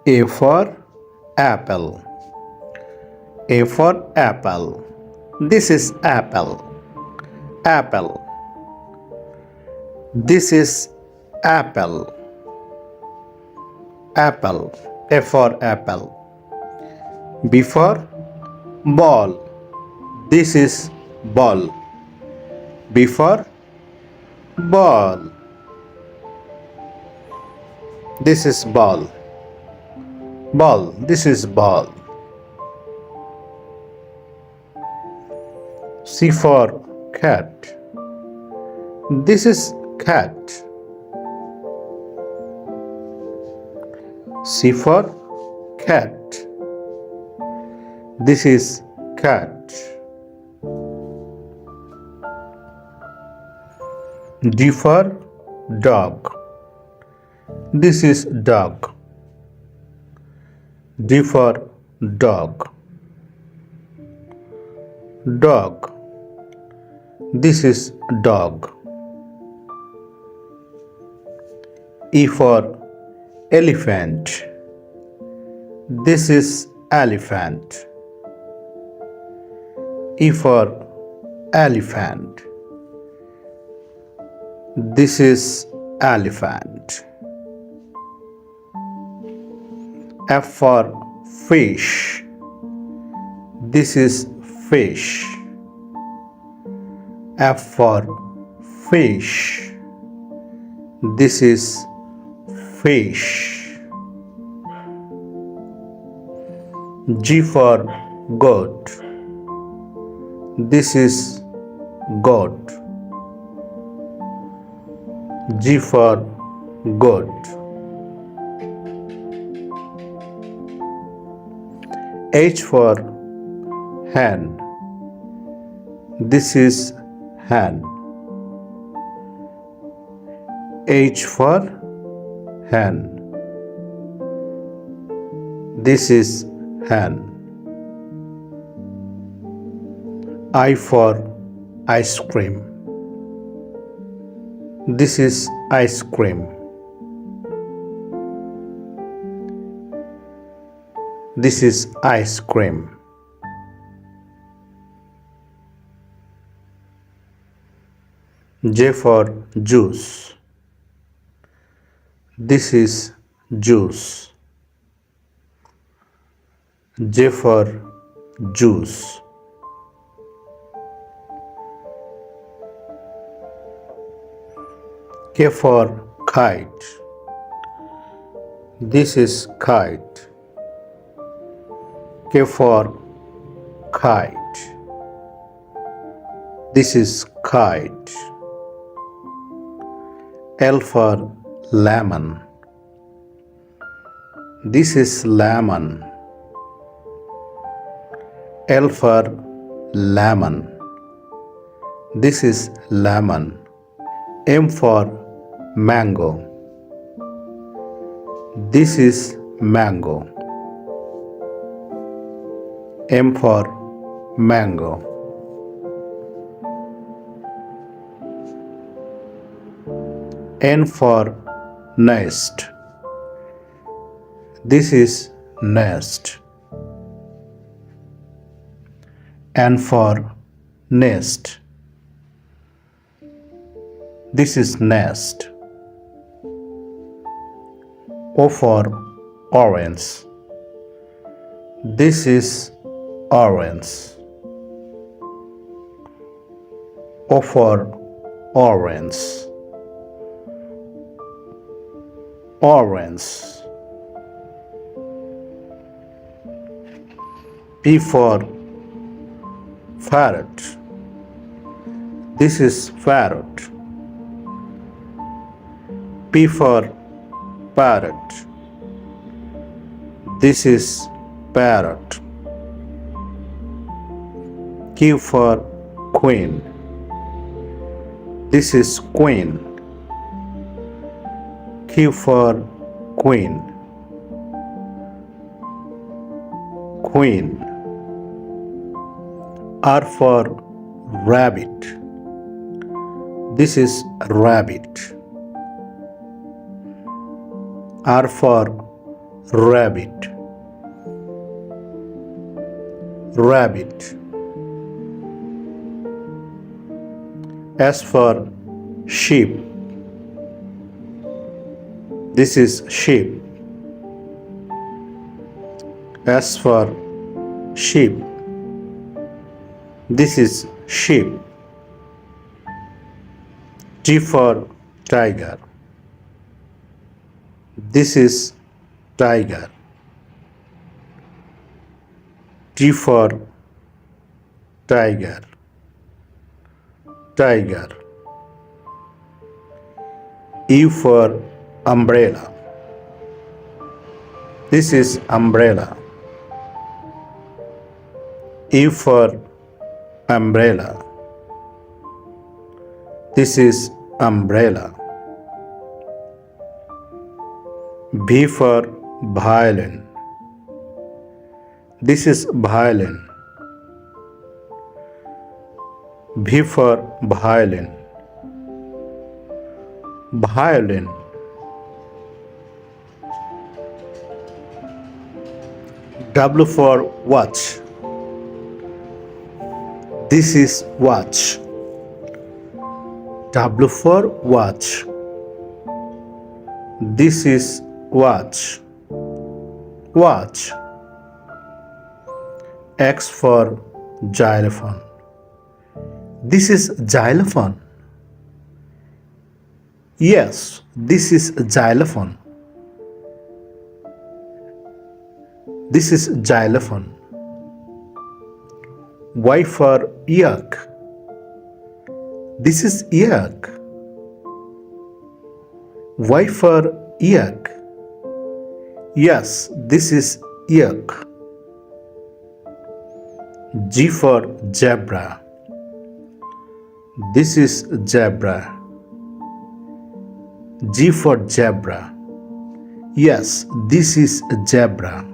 A for apple. A for apple. This is apple. Apple. This is apple. Apple. A for apple. B for ball. This is ball. B for ball. This is ball. Ball. This is ball. C for cat. This is cat. C for cat. This is cat. D for dog. This is dog. D for dog. Dog. This is dog. E for elephant. This is elephant. E for elephant. This is elephant. F for fish. This is fish. F for fish. This is fish. G for goat. This is goat. G for goat. H for hen. This is hen. H for hen. This is hen. I for ice cream. This is ice cream. This is ice cream. J for juice. This is juice. J for juice. K for kite. This is kite. K for kite. This is kite. L for lemon. This is lemon. L for lemon. This is lemon. M for mango. This is mango. M for mango. N for nest. This is nest. N for nest. This is nest. O for orange. This is orange. O for orange. Orange. P for parrot. This is parrot. P for parrot. This is parrot. Q for queen. This is queen. Q for queen. Queen. R for rabbit. This is rabbit. R for rabbit. Rabbit. S for sheep. This is sheep. S for sheep. This is sheep. T for tiger. This is tiger. T for tiger. Tiger. E for umbrella. This is umbrella. E for umbrella. This is umbrella. V for violin. This is violin. V for violin. Violin. W for watch. This is watch. W for watch. This is watch. Watch. X for xylophone. This is xylophone. Yes, this is xylophone. This is xylophone. Y for yak. This is yak. Y for yak. Yes, this is yak. G for zebra. This is zebra. G for zebra. Yes, this is zebra.